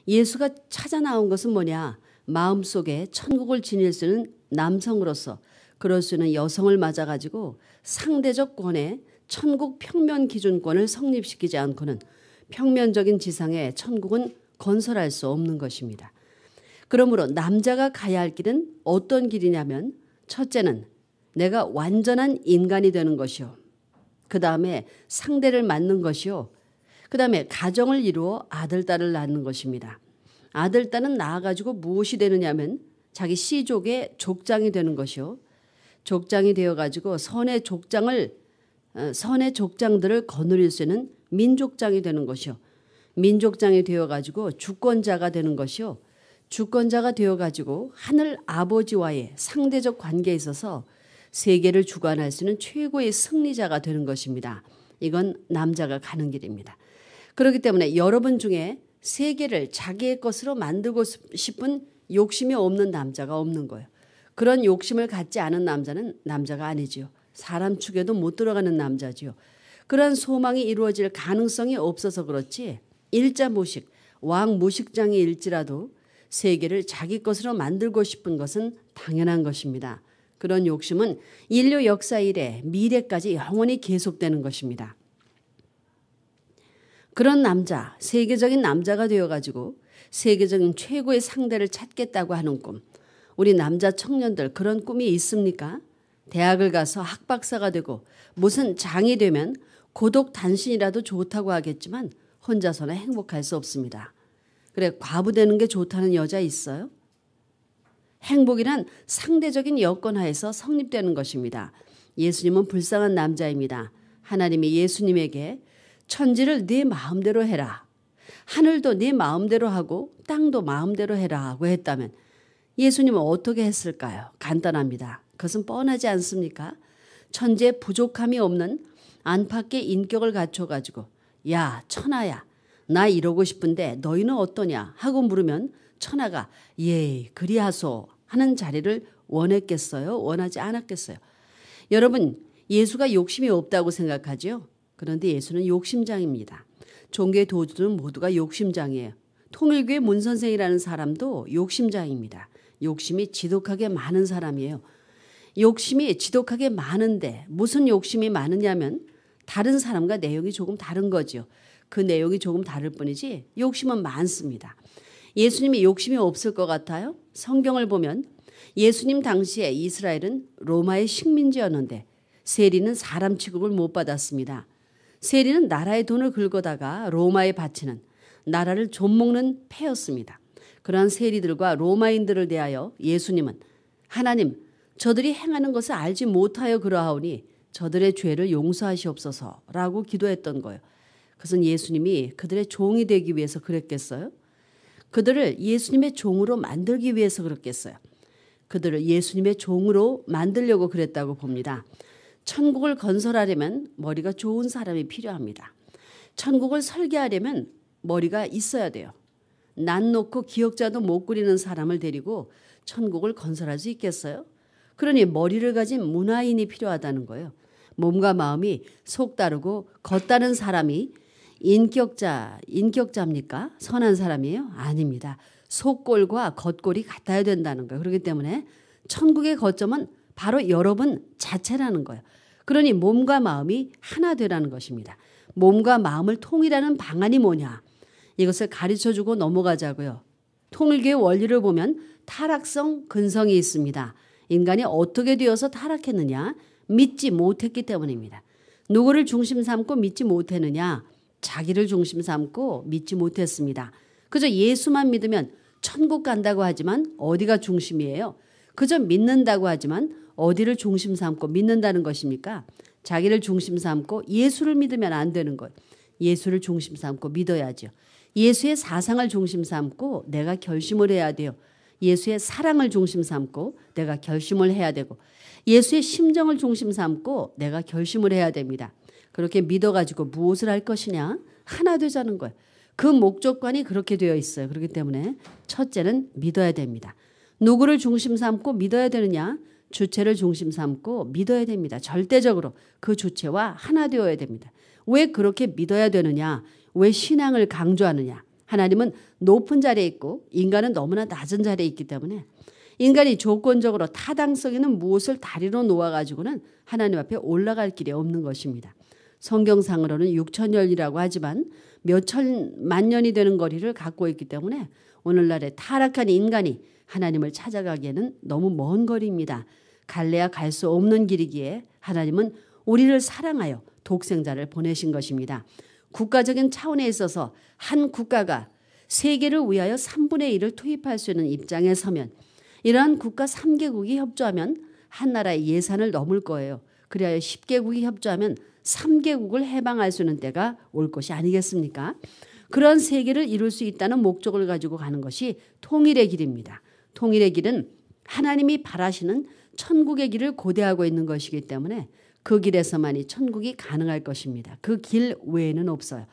예수가 찾아 나온 것은 뭐냐? 마음속에 천국을 지닐 수 있는 남성으로서 그럴 수 있는 여성을 맞아가지고 상대적 권의 천국 평면 기준권을 성립시키지 않고는 평면적인 지상에 천국은 건설할 수 없는 것입니다. 그러므로 남자가 가야 할 길은 어떤 길이냐면 첫째는 내가 완전한 인간이 되는 것이요. 그 다음에 상대를 맞는 것이요. 그 다음에 가정을 이루어 아들, 딸을 낳는 것입니다. 아들, 딸은 낳아가지고 무엇이 되느냐면 자기 시족의 족장이 되는 것이요. 족장이 되어가지고 선의 족장들을 거느릴 수 있는 민족장이 되는 것이요. 민족장이 되어가지고 주권자가 되는 것이요. 주권자가 되어가지고 하늘 아버지와의 상대적 관계에 있어서 세계를 주관할 수 있는 최고의 승리자가 되는 것입니다. 이건 남자가 가는 길입니다. 그렇기 때문에 여러분 중에 세계를 자기의 것으로 만들고 싶은 욕심이 없는 남자가 없는 거예요. 그런 욕심을 갖지 않은 남자는 남자가 아니지요. 사람 축에도 못 들어가는 남자지요. 그러한 소망이 이루어질 가능성이 없어서 그렇지 일자무식, 왕무식장이일지라도 세계를 자기 것으로 만들고 싶은 것은 당연한 것입니다. 그런 욕심은 인류 역사 이래 미래까지 영원히 계속되는 것입니다. 그런 남자, 세계적인 남자가 되어가지고 세계적인 최고의 상대를 찾겠다고 하는 꿈. 우리 남자 청년들 그런 꿈이 있습니까? 대학을 가서 학박사가 되고 무슨 장이 되면 고독 단신이라도 좋다고 하겠지만 혼자서는 행복할 수 없습니다. 그래 과부 되는 게 좋다는 여자 있어요? 행복이란 상대적인 여건 하에서 성립되는 것입니다. 예수님은 불쌍한 남자입니다. 하나님이 예수님에게 천지를 네 마음대로 해라. 하늘도 네 마음대로 하고 땅도 마음대로 해라 하고 했다면 예수님은 어떻게 했을까요? 간단합니다. 그것은 뻔하지 않습니까? 천지에 부족함이 없는 안팎의 인격을 갖춰가지고 야 천하야 나 이러고 싶은데 너희는 어떠냐 하고 물으면 천하가 예 그리하소 하는 자리를 원했겠어요? 원하지 않았겠어요? 여러분 예수가 욕심이 없다고 생각하죠? 그런데 예수는 욕심장입니다. 종교의 도주들은 모두가 욕심장이에요. 통일교의 문선생이라는 사람도 욕심장입니다. 욕심이 지독하게 많은 사람이에요. 욕심이 지독하게 많은데 무슨 욕심이 많으냐면 다른 사람과 내용이 조금 다른 거죠. 그 내용이 조금 다를 뿐이지 욕심은 많습니다. 예수님이 욕심이 없을 것 같아요? 성경을 보면 예수님 당시에 이스라엘은 로마의 식민지였는데 세리는 사람 취급을 못 받았습니다. 세리는 나라의 돈을 긁어다가 로마에 바치는 나라를 좀먹는 패였습니다. 그러한 세리들과 로마인들을 대하여 예수님은 하나님 저들이 행하는 것을 알지 못하여 그러하오니 저들의 죄를 용서하시옵소서라고 기도했던 거예요. 그것은 예수님이 그들의 종이 되기 위해서 그랬겠어요? 그들을 예수님의 종으로 만들기 위해서 그랬겠어요? 그들을 예수님의 종으로 만들려고 그랬다고 봅니다. 천국을 건설하려면 머리가 좋은 사람이 필요합니다. 천국을 설계하려면 머리가 있어야 돼요. 난 놓고 기억자도 못 그리는 사람을 데리고 천국을 건설할 수 있겠어요? 그러니 머리를 가진 문화인이 필요하다는 거예요. 몸과 마음이 속다르고 겉다른 사람이 인격자입니까? 선한 사람이에요? 아닙니다. 속골과 겉골이 같아야 된다는 거예요. 그렇기 때문에 천국의 거점은 바로 여러분 자체라는 거예요. 그러니 몸과 마음이 하나 되라는 것입니다. 몸과 마음을 통일하는 방안이 뭐냐? 이것을 가르쳐주고 넘어가자고요. 통일교의 원리를 보면 타락성, 근성이 있습니다. 인간이 어떻게 되어서 타락했느냐? 믿지 못했기 때문입니다. 누구를 중심 삼고 믿지 못했느냐? 자기를 중심 삼고 믿지 못했습니다. 그저 예수만 믿으면 천국 간다고 하지만 어디가 중심이에요? 그저 믿는다고 하지만 어디를 중심 삼고 믿는다는 것입니까? 자기를 중심 삼고 예수를 믿으면 안 되는 거예요. 예수를 중심 삼고 믿어야죠. 예수의 사상을 중심 삼고 내가 결심을 해야 돼요. 예수의 사랑을 중심 삼고 내가 결심을 해야 되고 예수의 심정을 중심 삼고 내가 결심을 해야 됩니다. 그렇게 믿어가지고 무엇을 할 것이냐? 하나 되자는 거예요. 그 목적관이 그렇게 되어 있어요. 그렇기 때문에 첫째는 믿어야 됩니다. 누구를 중심 삼고 믿어야 되느냐? 주체를 중심 삼고 믿어야 됩니다. 절대적으로 그 주체와 하나 되어야 됩니다. 왜 그렇게 믿어야 되느냐? 왜 신앙을 강조하느냐? 하나님은 높은 자리에 있고 인간은 너무나 낮은 자리에 있기 때문에 인간이 조건적으로 타당성 있는 무엇을 다리로 놓아가지고는 하나님 앞에 올라갈 길이 없는 것입니다. 성경상으로는 6천년이라고 하지만 몇 천만 년이 되는 거리를 갖고 있기 때문에 오늘날의 타락한 인간이 하나님을 찾아가기에는 너무 먼 거리입니다. 갈래야 갈 수 없는 길이기에 하나님은 우리를 사랑하여 독생자를 보내신 것입니다. 국가적인 차원에 있어서 한 국가가 세계를 위하여 3분의 1을 투입할 수 있는 입장에 서면 이러한 국가 3개국이 협조하면 한 나라의 예산을 넘을 거예요. 그리하여 10개국이 협조하면 3개국을 해방할 수 있는 때가 올 것이 아니겠습니까? 그런 세계를 이룰 수 있다는 목적을 가지고 가는 것이 통일의 길입니다. 통일의 길은 하나님이 바라시는 천국의 길을 고대하고 있는 것이기 때문에 그 길에서만이 천국이 가능할 것입니다. 그 길 외에는 없어요.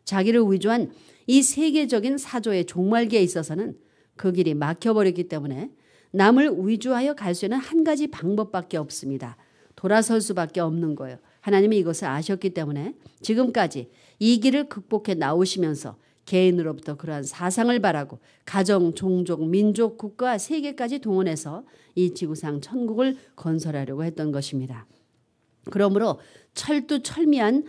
자기를 위조한 이 세계적인 사조의 종말기에 있어서는 그 길이 막혀버렸기 때문에 남을 위조하여 갈 수 있는 한 가지 방법밖에 없습니다. 돌아설 수밖에 없는 거예요. 하나님이 이것을 아셨기 때문에 지금까지 이 길을 극복해 나오시면서 개인으로부터 그러한 사상을 바라고 가정, 종족, 민족, 국가, 세계까지 동원해서 이 지구상 천국을 건설하려고 했던 것입니다. 그러므로 철두철미한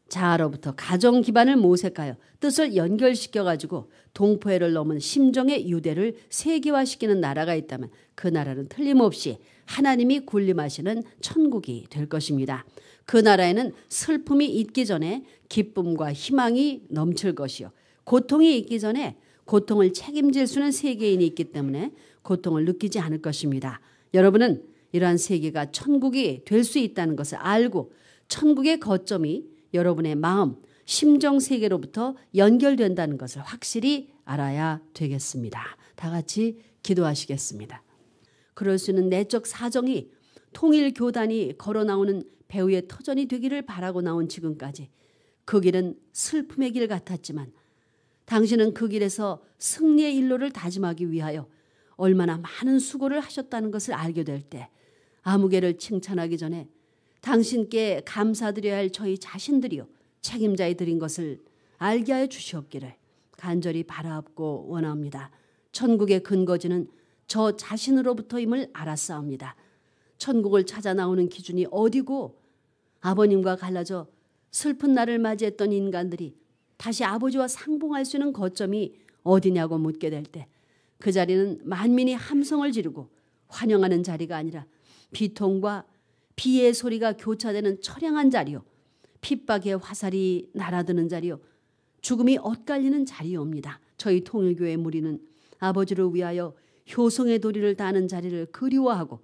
자아로부터 가정 기반을 모색하여 뜻을 연결시켜가지고 동포해를 넘은 심정의 유대를 세계화시키는 나라가 있다면 그 나라는 틀림없이 하나님이 군림하시는 천국이 될 것입니다. 그 나라에는 슬픔이 있기 전에 기쁨과 희망이 넘칠 것이요. 고통이 있기 전에 고통을 책임질 수 있는 세계인이 있기 때문에 고통을 느끼지 않을 것입니다. 여러분은 이러한 세계가 천국이 될 수 있다는 것을 알고 천국의 거점이 여러분의 마음, 심정 세계로부터 연결된다는 것을 확실히 알아야 되겠습니다. 다 같이 기도하시겠습니다. 그럴 수 있는 내적 사정이 통일교단이 걸어 나오는 배후의 터전이 되기를 바라고 나온 지금까지 그 길은 슬픔의 길 같았지만 당신은 그 길에서 승리의 일로를 다짐하기 위하여 얼마나 많은 수고를 하셨다는 것을 알게 될 때 아무개를 칭찬하기 전에 당신께 감사드려야 할 저희 자신들이요 책임자에 드린 것을 알게 하여 주시옵기를 간절히 바라옵고 원합니다. 천국의 근거지는 저 자신으로부터임을 알았사옵니다. 천국을 찾아 나오는 기준이 어디고 아버님과 갈라져 슬픈 날을 맞이했던 인간들이 다시 아버지와 상봉할 수 있는 거점이 어디냐고 묻게 될 때 그 자리는 만민이 함성을 지르고 환영하는 자리가 아니라 비통과 비의 소리가 교차되는 처량한 자리요. 핍박의 화살이 날아드는 자리요. 죽음이 엇갈리는 자리옵니다. 저희 통일교회 무리는 아버지를 위하여 효성의 도리를 다하는 자리를 그리워하고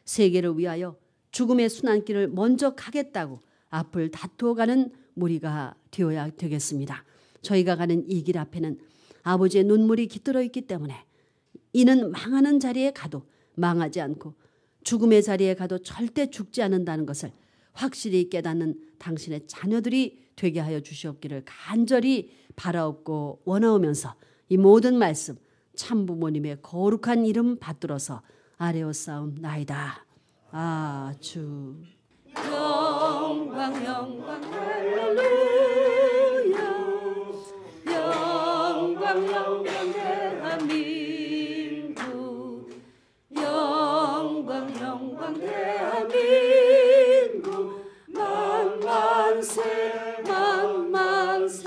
세계를 위하여 죽음의 순환길을 먼저 가겠다고 앞을 다투어가는 무리가 되어야 되겠습니다. 저희가 가는 이 길 앞에는 아버지의 눈물이 깃들어 있기 때문에 이는 망하는 자리에 가도 망하지 않고 죽음의 자리에 가도 절대 죽지 않는다는 것을 확실히 깨닫는 당신의 자녀들이 되게 하여 주시옵기를 간절히 바라옵고 원하오면서 이 모든 말씀 참부모님의 거룩한 이름 받들어서 아뢰었사옵나이다. 아주 영광 영광 할렐루야 영광 영광 대한민국 영광 영광 대한민국 만만세 만만세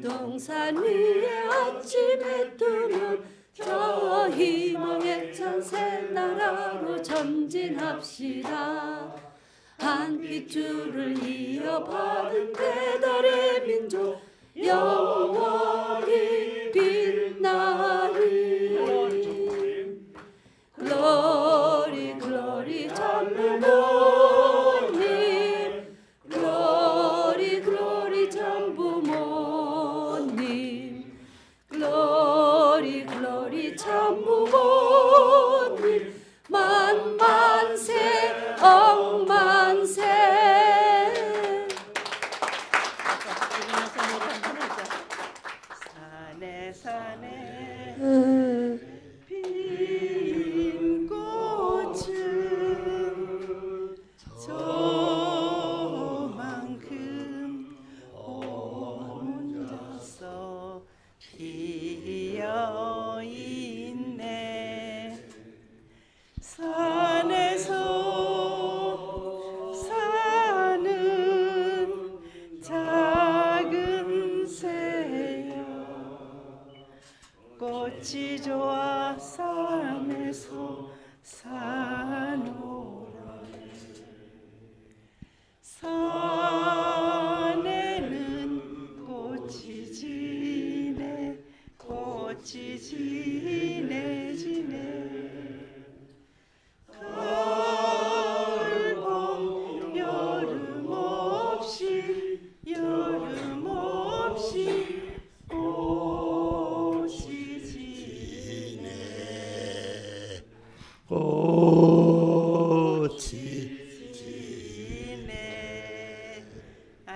동산 위에 아침에 뜨면 저 희망의 찬새 나라로 전진합시다. 한 핏줄을 이어받은 배달의 민족 영원히 빛나리. 글로리 글로리 전부모님 글로리 글로리 전부모님 글로리 글로리 전부모님 만만세 억만세.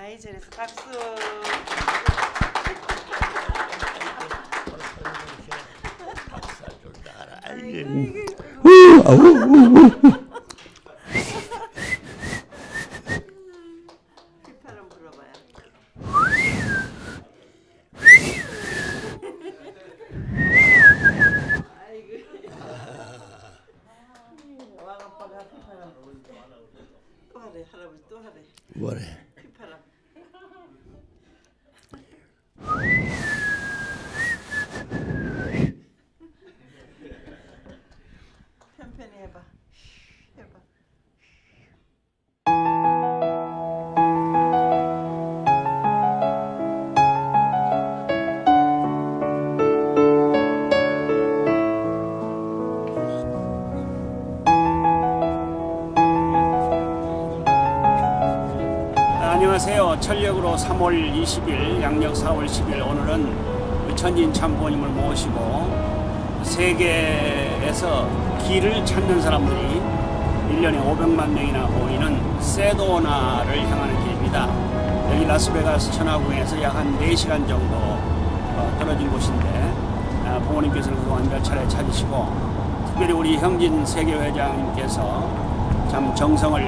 아이 잘했어. 박수. 휘파람 불어봐요. 왕아빠가 휘파람 또 하래. 할아버지 또 하래. 뭐래? 휘파람. 편편히 해봐. 해봐. 안녕하세요. 철력으로 3월 20일, 양력 4월 10일 오늘은 천진 참부모님을 모시고 세계에서 길을 찾는 사람들이 1년에 500만 명이나 모이는 세도나를 향하는 길입니다. 여기 라스베가스 천하구에서 약 한 4시간 정도 떨어진 곳인데 부모님께서는 그동안 몇 차례 찾으시고 특별히 우리 형진 세계회장님께서 참 정성을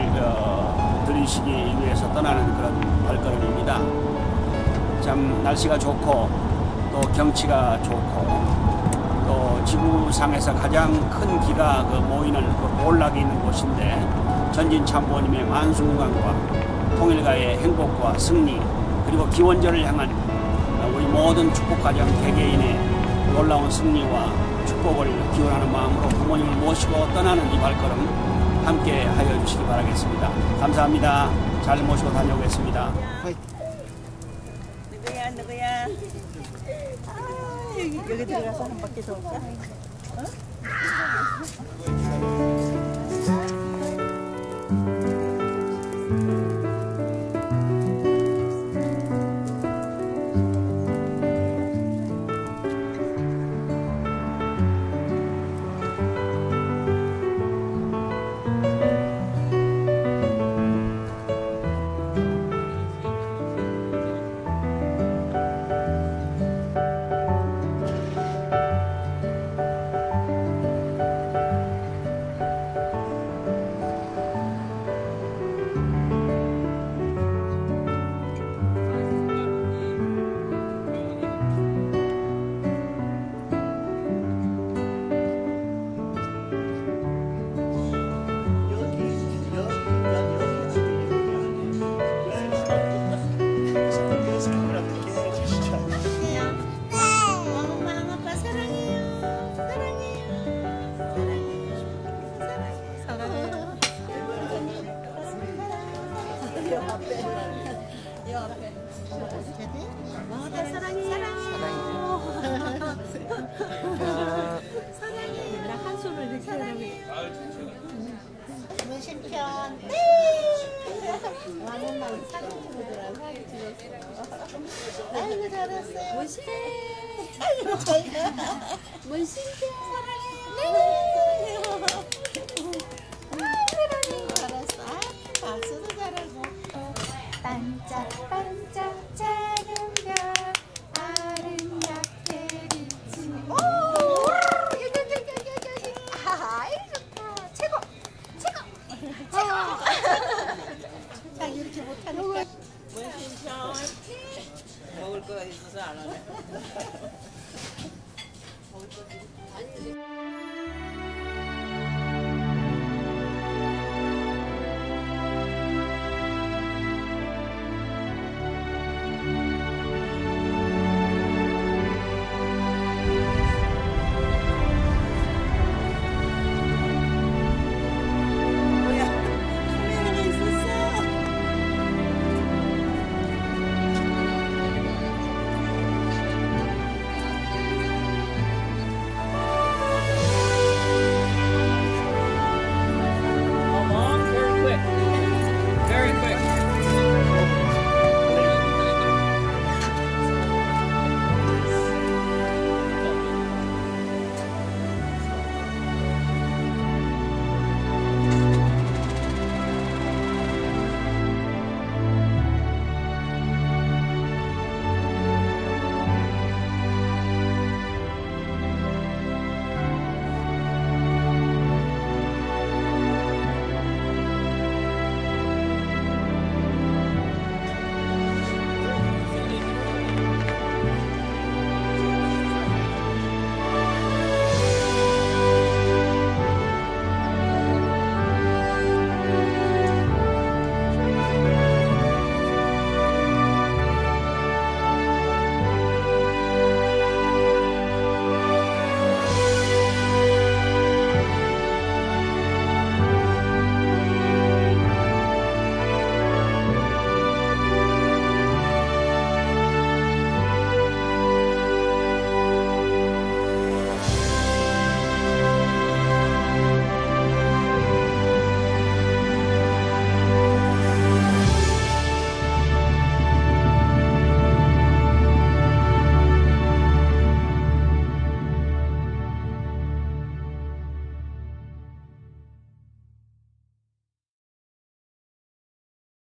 들이시기 위해서 떠나는 그런 발걸음입니다. 참 날씨가 좋고 또 경치가 좋고 또 지구상에서 가장 큰 기가 모이는 그 몰락이 있는 곳인데 전진 참부모님의 만수무강과 통일가의 행복과 승리 그리고 기원전을 향한 우리 모든 축복가정 개개인의 놀라운 승리와 축복을 기원하는 마음으로 부모님을 모시고 떠나는 이 발걸음 함께 하여 주시기 바라겠습니다. 감사합니다. 잘 모시고 다녀오겠습니다. 누구야 누구야? 여기 들어가서 한 바퀴 더 올까? 문신편 왕은 날 사진 찍으더라고. 사진 찍었어. 아이고 잘했어요. 문신. 아이고 문신편 사랑해요. 사랑해요. 잘했어. 박수도 잘하고. 반짝반짝 작은 별 아름답게 비치는. 오! 아이 좋다. 최고. 자 이렇게 못하니까 문신편 먹을 거 있어서 안 하네.